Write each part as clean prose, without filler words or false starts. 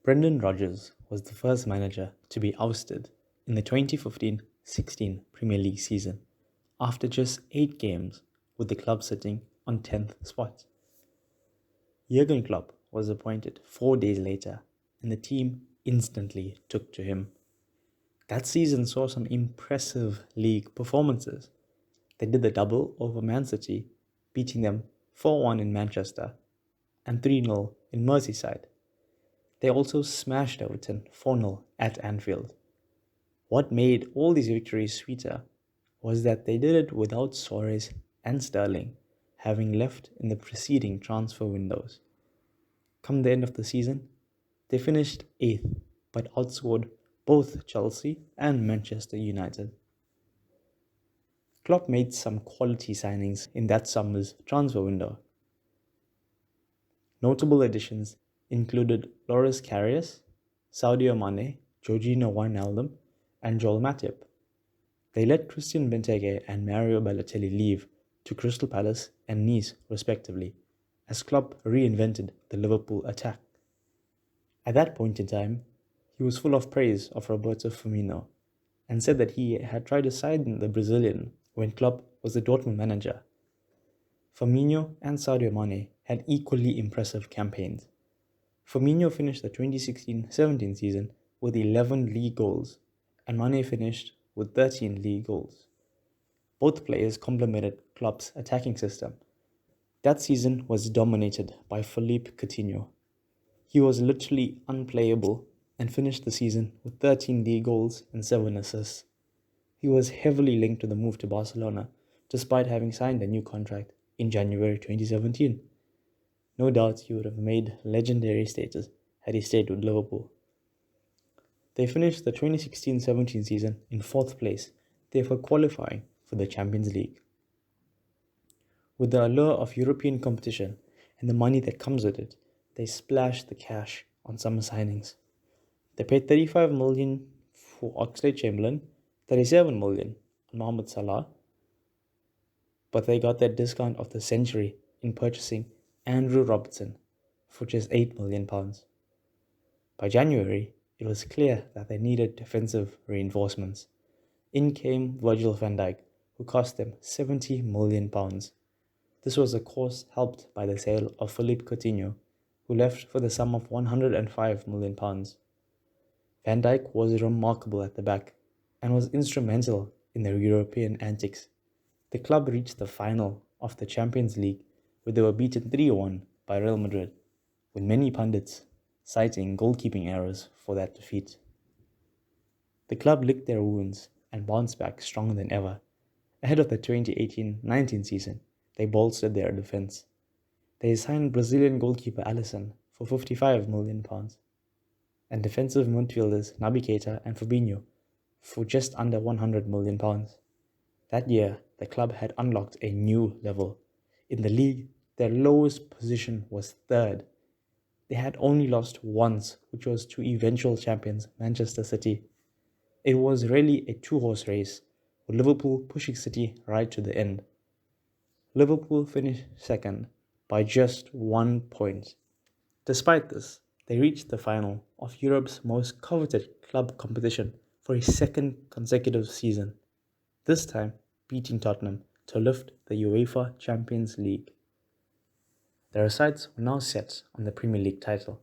Brendan Rodgers was the first manager to be ousted in the 2015-16 Premier League season after just 8 games, with the club sitting on 10th spot. Jurgen Klopp was appointed 4 days later, and the team instantly took to him. That season saw some impressive league performances. They did the double over Man City, beating them 4-1 in Manchester and 3-0 in Merseyside. They also smashed Everton 4-0 at Anfield. What made all these victories sweeter was that they did it without Suarez and Sterling having left in the preceding transfer windows. Come the end of the season, they finished 8th but outscored both Chelsea and Manchester United. Klopp made some quality signings in that summer's transfer window. Notable additions included Loris Karius, Sadio Mane, Georginio Wijnaldum, and Joel Matip. They let Christian Benteke and Mario Balotelli leave to Crystal Palace and Nice respectively, as Klopp reinvented the Liverpool attack. At that point in time, he was full of praise of Roberto Firmino and said that he had tried to sign the Brazilian when Klopp was the Dortmund manager. Firmino and Sadio Mane had equally impressive campaigns. Firmino finished the 2016-17 season with 11 league goals, and Mane finished with 13 league goals. Both players complemented Klopp's attacking system. That season was dominated by Philippe Coutinho. He was literally unplayable and finished the season with 13 league goals and 7 assists. He was heavily linked to the move to Barcelona, despite having signed a new contract in January 2017. No doubt he would have made legendary status had he stayed with Liverpool. They finished the 2016-17 season in 4th place, therefore qualifying for the Champions League. With the allure of European competition and the money that comes with it, they splashed the cash on summer signings. They paid $35 million for Oxlade-Chamberlain, $37 million on Mohamed Salah, but they got their discount of the century in purchasing Andrew Robertson for just £8 million. By January, it was clear that they needed defensive reinforcements. In came Virgil van Dyke, who cost them £70 million. This was of course helped by the sale of Philippe Coutinho, who left for the sum of £105 million. Van Dyke was remarkable at the back and was instrumental in their European antics. The club reached the final of the Champions League, where they were beaten 3-1 by Real Madrid, with many pundits citing goalkeeping errors for that defeat. The club licked their wounds and bounced back stronger than ever. Ahead of the 2018-19 season, they bolstered their defense. They signed Brazilian goalkeeper Alisson for £55 million, and defensive midfielders Naby Keita and Fabinho for just under £100 million. That year, the club had unlocked a new level. In the league, their lowest position was 3rd. They had only lost once, which was to eventual champions Manchester City. It was really a 2-horse race, with Liverpool pushing City right to the end. Liverpool finished 2nd by just 1 point. Despite this, they reached the final of Europe's most coveted club competition for a 2nd consecutive season, this time beating Tottenham to lift the UEFA Champions League. Their sights were now set on the Premier League title.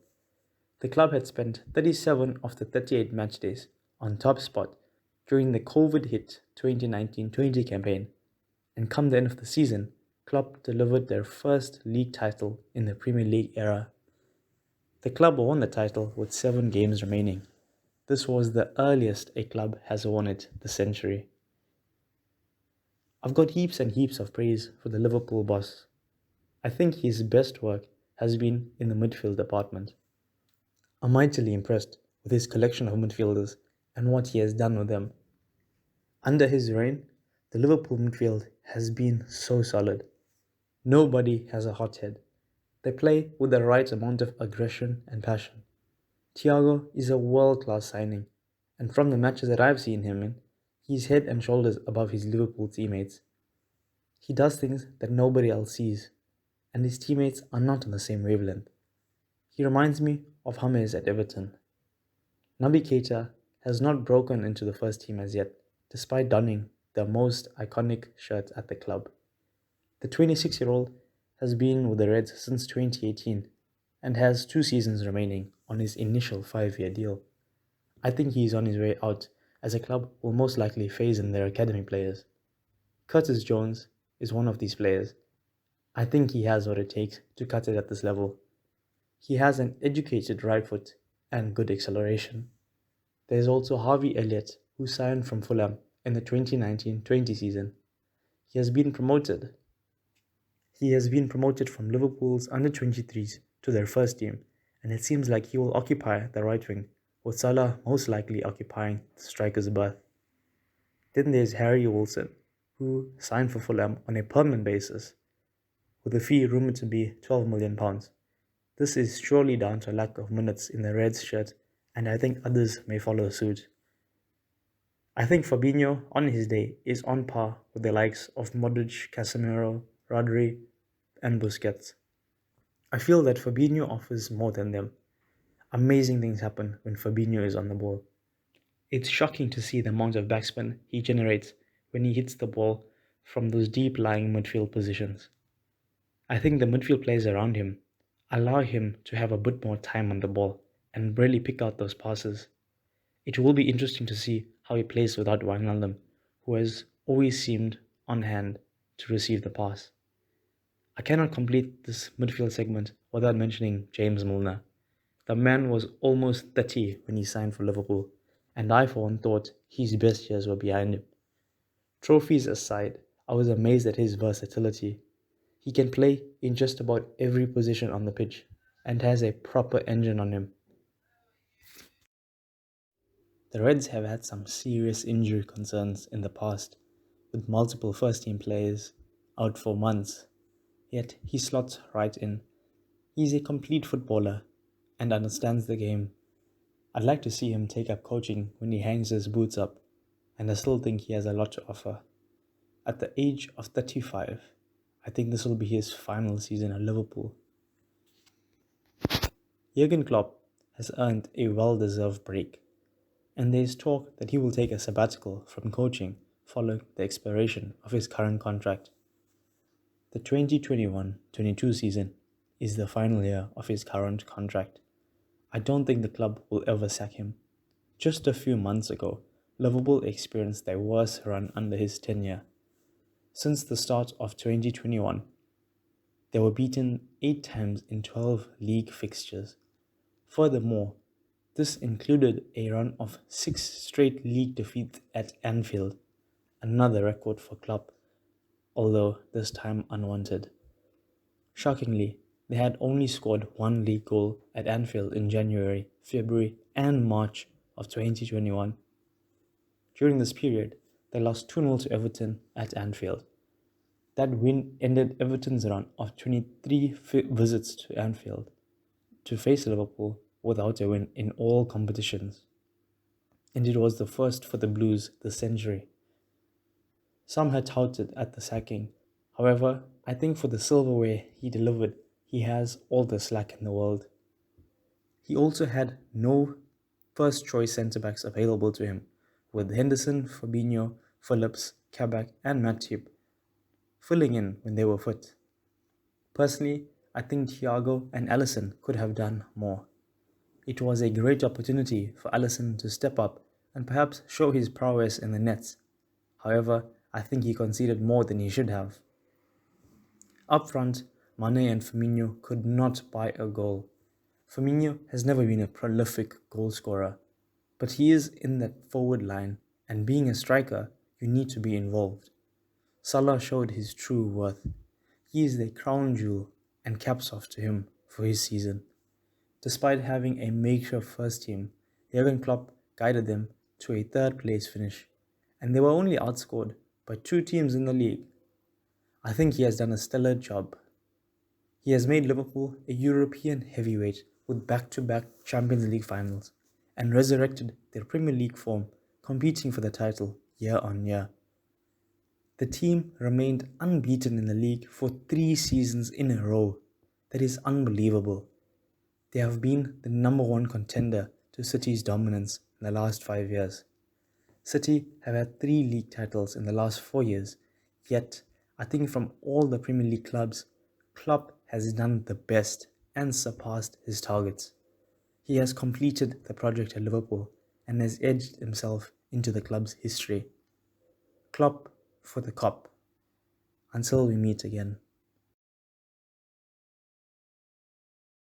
The club had spent 37 of the 38 match days on top spot during the COVID-hit 2019-20 campaign, and come the end of the season, Klopp delivered their first league title in the Premier League era. The club won the title with 7 games remaining. This was the earliest a club has won it this century. I've got heaps and heaps of praise for the Liverpool boss. I think his best work has been in the midfield department. I'm mightily impressed with his collection of midfielders and what he has done with them. Under his reign, the Liverpool midfield has been so solid. Nobody has a hot head. They play with the right amount of aggression and passion. Thiago is a world-class signing, and from the matches that I've seen him in, he's head and shoulders above his Liverpool teammates. He does things that nobody else sees, and his teammates are not on the same wavelength. He reminds me of James at Everton. Naby Keita has not broken into the first team as yet, despite donning the most iconic shirt at the club. The 26-year-old has been with the Reds since 2018 and has 2 seasons remaining on his initial 5-year deal. I think he is on his way out, as a club will most likely phase in their academy players. Curtis Jones is one of these players. I think he has what it takes to cut it at this level. He has an educated right foot and good acceleration. There is also Harvey Elliot, who signed from Fulham in the 2019-20 season. He has been promoted. He has been promoted from Liverpool's under-23s to their first team, and it seems like he will occupy the right wing, with Salah most likely occupying the striker's berth. Then there's Harry Wilson, who signed for Fulham on a permanent basis, with a fee rumoured to be £12 million. This is surely down to a lack of minutes in the Reds shirt, and I think others may follow suit. I think Fabinho, on his day, is on par with the likes of Modric, Casemiro, Rodri, and Busquets. I feel that Fabinho offers more than them. Amazing things happen when Fabinho is on the ball. It's shocking to see the amount of backspin he generates when he hits the ball from those deep-lying midfield positions. I think the midfield players around him allow him to have a bit more time on the ball and really pick out those passes. It will be interesting to see how he plays without Wijnaldum, who has always seemed on hand to receive the pass. I cannot complete this midfield segment without mentioning James Mulna. The man was almost 30 when he signed for Liverpool, and I for one thought his best years were behind him. Trophies aside, I was amazed at his versatility. He can play in just about every position on the pitch and has a proper engine on him. The Reds have had some serious injury concerns in the past, with multiple first-team players out for months. Yet he slots right in. He's a complete footballer and understands the game. I'd like to see him take up coaching when he hangs his boots up, and I still think he has a lot to offer. At the age of 35, I think this will be his final season at Liverpool. Jurgen Klopp has earned a well-deserved break, and there is talk that he will take a sabbatical from coaching following the expiration of his current contract. The 2021-22 season is the final year of his current contract. I don't think the club will ever sack him. Just a few months ago, Liverpool experienced their worst run under his tenure. Since the start of 2021, they were beaten 8 times in 12 league fixtures. Furthermore, this included a run of 6 straight league defeats at Anfield, another record for Klopp, although this time unwanted. Shockingly, they had only scored 1 league goal at Anfield in January, February, and March of 2021. During this period, they lost 2-0 to Everton at Anfield. That win ended Everton's run of 23 visits to Anfield to face Liverpool without a win in all competitions. And it was the first for the Blues this century. Some had touted at the sacking. However, I think for the silverware he delivered, he has all the slack in the world. He also had no first-choice centre-backs available to him, with Henderson, Fabinho, Phillips, Kabak, and Matip filling in when they were fit. Personally, I think Thiago and Alisson could have done more. It was a great opportunity for Alisson to step up and perhaps show his prowess in the nets. However, I think he conceded more than he should have. Up front, Mane and Firmino could not buy a goal. Firmino has never been a prolific goal scorer, but he is in that forward line, and being a striker, you need to be involved. Salah showed his true worth. He is the crown jewel, and caps off to him for his season. Despite having a makeshift first team, Jurgen Klopp guided them to a third-place finish, and they were only outscored by 2 teams in the league. I think he has done a stellar job. He has made Liverpool a European heavyweight with back-to-back Champions League finals and resurrected their Premier League form, competing for the title year on year. The team remained unbeaten in the league for 3 seasons in a row. That is unbelievable. They have been the number one contender to City's dominance in the last 5 years. City have had 3 league titles in the last 4 years, yet I think from all the Premier League clubs, Klopp has done the best and surpassed his targets. He has completed the project at Liverpool and has edged himself into the club's history. Klopp for the Kop. Until we meet again.